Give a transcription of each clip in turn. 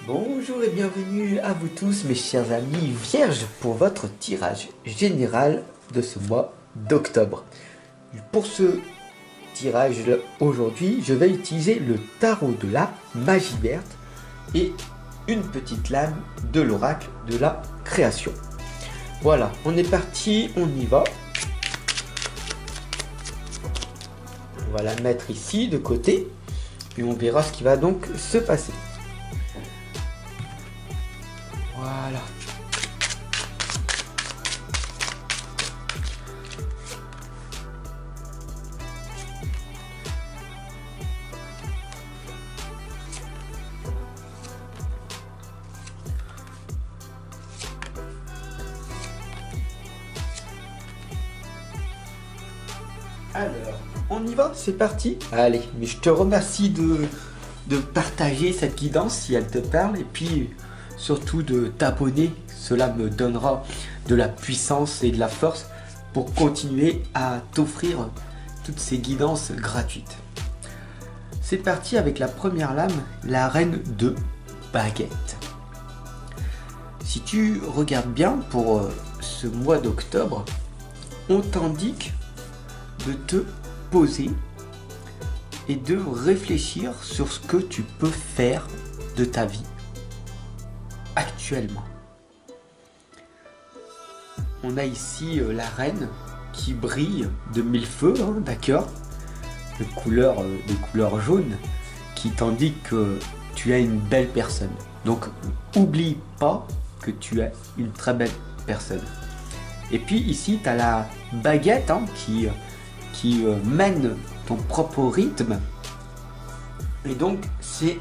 Bonjour et bienvenue à vous tous mes chers amis vierges pour votre tirage général de ce mois d'octobre. Pour ce tirage aujourd'hui, je vais utiliser le tarot de la magie verte et une petite lame de l'oracle de la création. Voilà, on est parti, on y va. On va la mettre ici de côté et on verra ce qui va donc se passer. Voilà. Alors, on y va, c'est parti. Allez, mais je te remercie de partager cette guidance si elle te parle et puis surtout de t'abonner. Cela me donnera de la puissance et de la force pour continuer à t'offrir toutes ces guidances gratuites. C'est parti avec la première lame, la reine de baguette. Si tu regardes bien pour ce mois d'octobre, on t'indique de te poser et de réfléchir sur ce que tu peux faire de ta vie actuellement. On a ici la reine qui brille de mille feux, hein, d'accord, de couleur jaune, qui t'indique que tu es une belle personne. Donc, oublie pas que tu es une très belle personne. Et puis ici, tu as la baguette hein, qui mène ton propre rythme. Et donc, c'est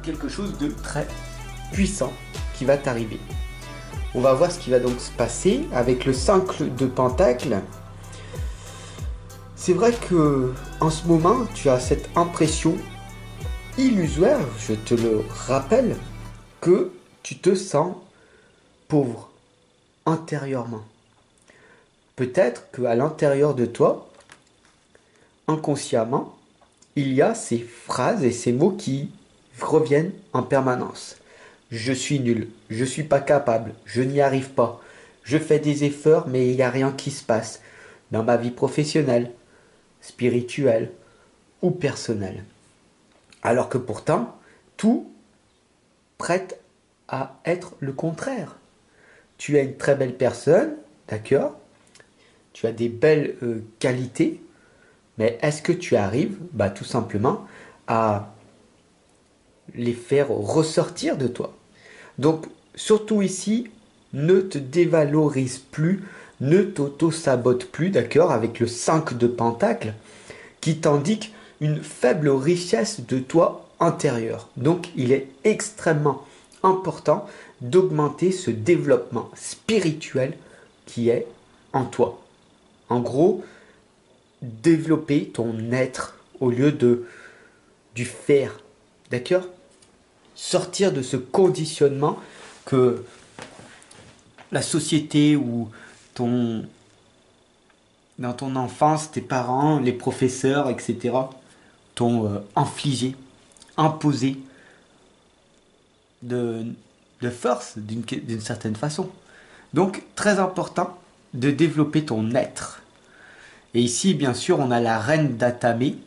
quelque chose de très puissant qui va t'arriver. On va voir ce qui va donc se passer avec le 5 de Pentacle. C'est vrai que en ce moment, tu as cette impression illusoire, je te le rappelle, que tu te sens pauvre intérieurement. Peut-être qu'à l'intérieur de toi, inconsciemment, il y a ces phrases et ces mots qui reviennent en permanence. Je suis nul, je suis pas capable, je n'y arrive pas, je fais des efforts mais il n'y a rien qui se passe dans ma vie professionnelle, spirituelle ou personnelle. Alors que pourtant, tout prête à être le contraire. Tu es une très belle personne, d'accord? Tu as des belles qualités, mais est-ce que tu arrives, tout simplement, à les faire ressortir de toi? Donc, surtout ici, ne te dévalorise plus, ne t'auto-sabote plus, d'accord, avec le 5 de Pentacle, qui t'indique une faible richesse de toi intérieur. Donc, il est extrêmement important d'augmenter ce développement spirituel qui est en toi. En gros, développer ton être au lieu du faire. D'accord? Sortir de ce conditionnement que la société ou dans ton enfance, tes parents, les professeurs, etc. t'ont infligé, imposé de force d'une certaine façon. Donc, très important de développer ton être. Et ici, bien sûr, on a la reine d'Atamé.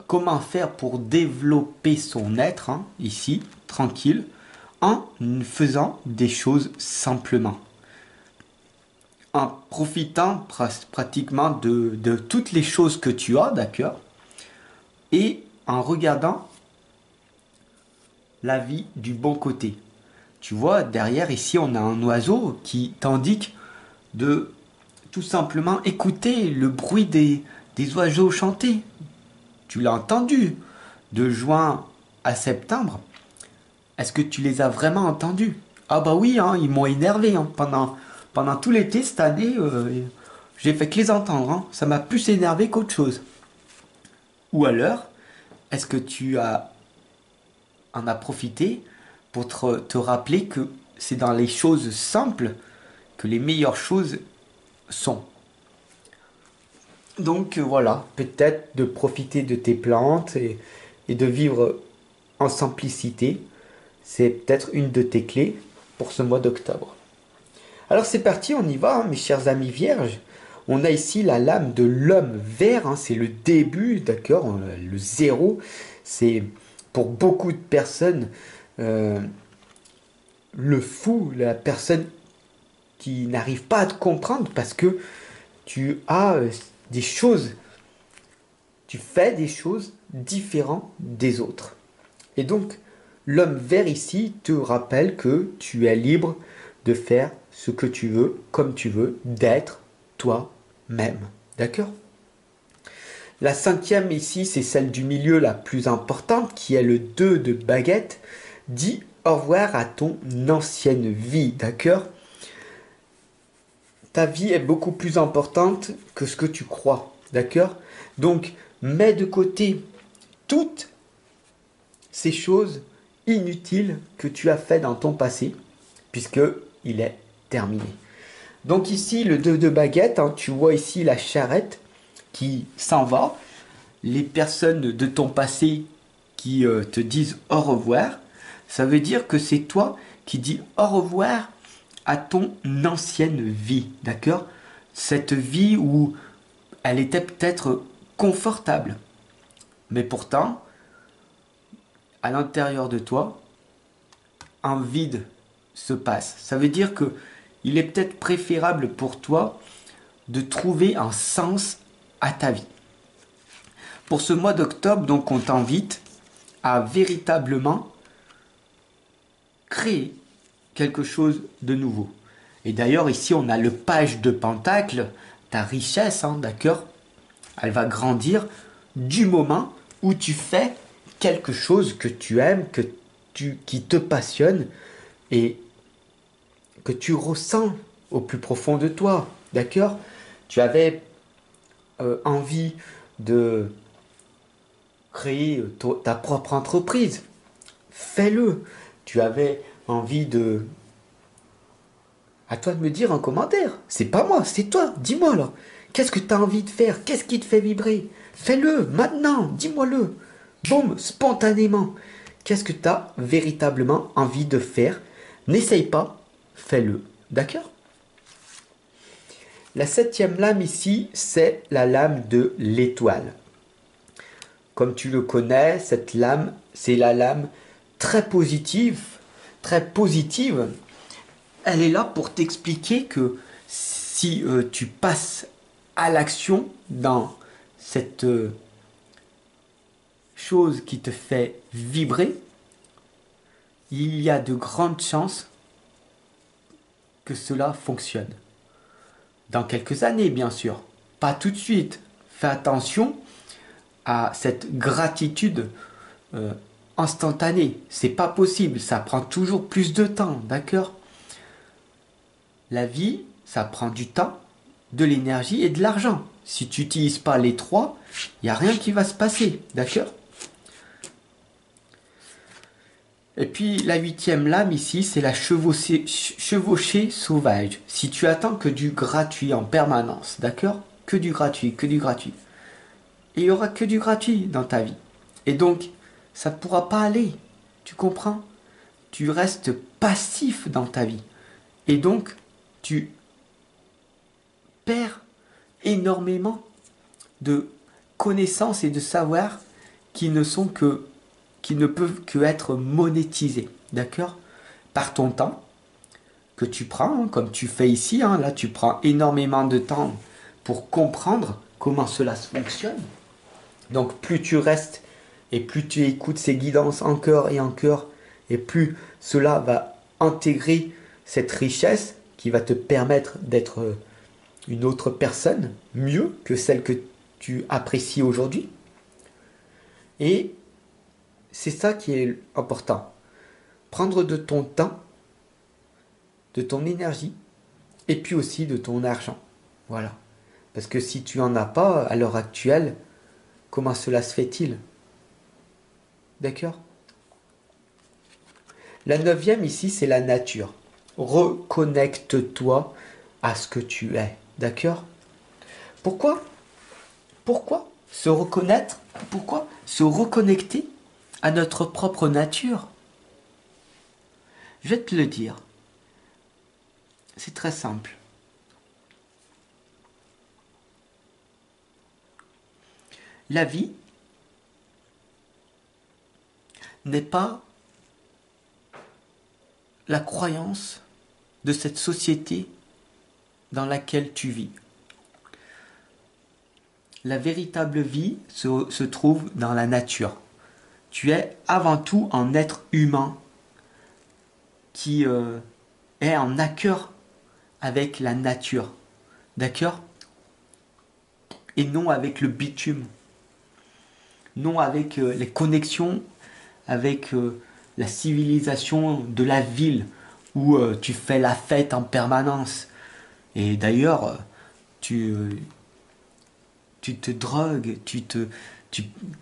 Comment faire pour développer son être, hein, ici, tranquille, en faisant des choses simplement. En profitant pratiquement de toutes les choses que tu as, d'accord, et en regardant la vie du bon côté. Tu vois, derrière, ici, on a un oiseau qui t'indique de tout simplement écouter le bruit des oiseaux chanter. Tu l'as entendu. De juin à septembre, est-ce que tu les as vraiment entendus? Ah bah oui, hein, ils m'ont énervé. Hein. Pendant tout l'été, cette année, j'ai fait que les entendre. Hein. Ça m'a plus énervé qu'autre chose. Ou alors, est-ce que en as profité pour te rappeler que c'est dans les choses simples que les meilleures choses sont. Donc voilà, peut-être de profiter de tes plantes et de vivre en simplicité. c'est peut-être une de tes clés pour ce mois d'octobre. Alors c'est parti, on y va, hein, mes chers amis vierges. On a ici la lame de l'homme vert, hein, c'est le début, d'accord, le zéro. C'est pour beaucoup de personnes euh, le fou, la personne qui n'arrive pas à te comprendre parce que tu as des choses, tu fais des choses différentes des autres. Et donc, l'homme vert ici te rappelle que tu es libre de faire ce que tu veux, comme tu veux, d'être toi-même. D'accord? La cinquième ici, c'est celle du milieu la plus importante, qui est le 2 de baguette. Dis au revoir à ton ancienne vie. D'accord? Ta vie est beaucoup plus importante que ce que tu crois. D'accord? Donc, mets de côté toutes ces choses inutiles que tu as fait dans ton passé, puisque il est terminé. Donc ici, le 2 de baguette, hein, tu vois ici la charrette qui s'en va, les personnes de ton passé qui te disent au revoir, ça veut dire que c'est toi qui dis au revoir à ton ancienne vie, d'accord? Cette vie où elle était peut-être confortable, mais pourtant, à l'intérieur de toi, un vide se passe. Ça veut dire que il est peut-être préférable pour toi de trouver un sens à ta vie. Pour ce mois d'octobre, donc, on t'invite à véritablement créer quelque chose de nouveau. Et d'ailleurs, ici, on a le page de Pentacle, ta richesse, hein, d'accord? Elle va grandir du moment où tu fais quelque chose que tu aimes, qui te passionne et que tu ressens au plus profond de toi, d'accord? Tu avais envie de créer ta propre entreprise, fais-le. Tu avais envie de... À toi de me dire en commentaire. C'est pas moi, c'est toi. Dis-moi là. Qu'est-ce que tu as envie de faire? Qu'est-ce qui te fait vibrer? Fais-le maintenant. Dis-moi-le. Boum, spontanément. Qu'est-ce que tu as véritablement envie de faire? N'essaye pas, fais-le. D'accord? La septième lame ici, c'est la lame de l'étoile. Comme tu le connais, cette lame, c'est la lame très positive, très positive. Elle est là pour t'expliquer que si tu passes à l'action dans cette chose qui te fait vibrer, il y a de grandes chances que cela fonctionne. Dans quelques années, bien sûr. Pas tout de suite. Fais attention à cette gratitude euh, instantanée. C'est pas possible. Ça prend toujours plus de temps. D'accord? La vie, ça prend du temps, de l'énergie et de l'argent. Si tu n'utilises pas les trois, il n'y a rien qui va se passer. D'accord? Et puis la huitième lame ici, c'est la chevauchée sauvage. Si tu attends que du gratuit en permanence, d'accord? Que du gratuit, que du gratuit. Et il n'y aura que du gratuit dans ta vie. Et donc, ça ne pourra pas aller. Tu comprends? Tu restes passif dans ta vie. Et donc, tu perds énormément de connaissances et de savoirs qui ne sont que qui ne peuvent que être monétisés, d'accord? Par ton temps que tu prends, hein, comme tu fais ici, hein, là tu prends énormément de temps pour comprendre comment cela fonctionne. Donc plus tu restes et plus tu écoutes ces guidances encore et encore, et plus cela va intégrer cette richesse qui va te permettre d'être une autre personne, mieux que celle que tu apprécies aujourd'hui. Et c'est ça qui est important. Prendre de ton temps, de ton énergie, et puis aussi de ton argent. Voilà. Parce que si tu n'en as pas à l'heure actuelle, comment cela se fait-il? D'accord? La neuvième ici, c'est la nature. Reconnecte-toi à ce que tu es. D'accord? Pourquoi? Pourquoi se reconnaître? Pourquoi se reconnecter à notre propre nature? Je vais te le dire. C'est très simple. La vie n'est pas la croyance de cette société dans laquelle tu vis. La véritable vie se trouve dans la nature. Tu es avant tout un être humain qui est en accord avec la nature. D'accord? Et non avec le bitume. Non avec les connexions avec la civilisation de la ville où tu fais la fête en permanence. Et d'ailleurs, tu te drogues,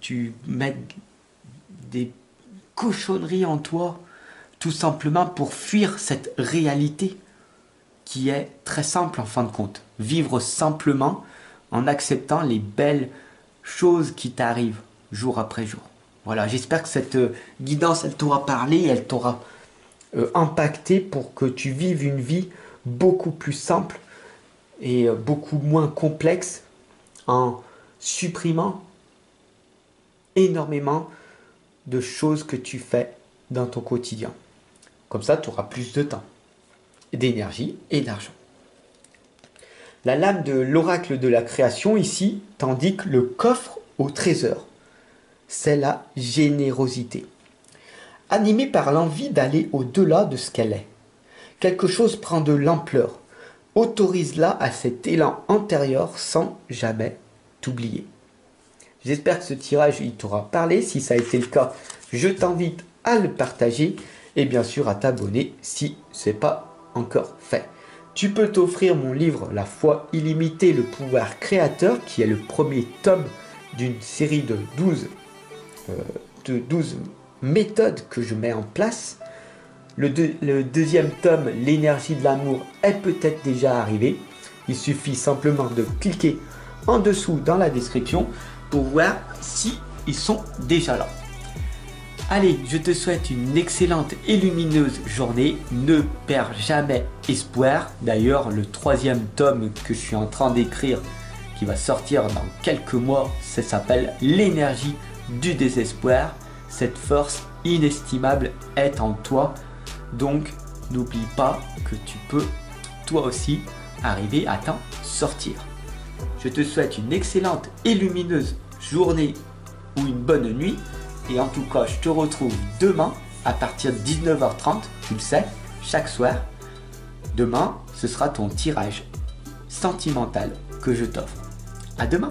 tu mets des cochonneries en toi, tout simplement pour fuir cette réalité qui est très simple en fin de compte. Vivre simplement en acceptant les belles choses qui t'arrivent jour après jour. Voilà, j'espère que cette guidance, elle t'aura parlé, elle t'aura impacté pour que tu vives une vie beaucoup plus simple et beaucoup moins complexe en supprimant énormément de choses que tu fais dans ton quotidien. Comme ça, tu auras plus de temps, d'énergie et d'argent. La lame de l'oracle de la création ici t'indique le coffre au trésor. C'est la générosité. Animée par l'envie d'aller au-delà de ce qu'elle est. Quelque chose prend de l'ampleur. Autorise-la à cet élan antérieur sans jamais t'oublier. J'espère que ce tirage il t'aura parlé. Si ça a été le cas, je t'invite à le partager et bien sûr à t'abonner si ce n'est pas encore fait. Tu peux t'offrir mon livre La foi illimitée, le pouvoir créateur, qui est le premier tome d'une série de 12 méthodes que je mets en place. Le deuxième tome, l'énergie de l'amour, est peut-être déjà arrivé. Il suffit simplement de cliquer en dessous dans la description pour voir si ils sont déjà là. Allez, je te souhaite une excellente et lumineuse journée. Ne perds jamais espoir. D'ailleurs, le troisième tome que je suis en train d'écrire, qui va sortir dans quelques mois, ça s'appelle l'énergie du désespoir. Cette force inestimable est en toi. Donc, n'oublie pas que tu peux, toi aussi, arriver à t'en sortir. Je te souhaite une excellente et lumineuse journée ou une bonne nuit. Et en tout cas, je te retrouve demain à partir de 19h30, tu le sais, chaque soir. Demain, ce sera ton tirage sentimental que je t'offre. À demain!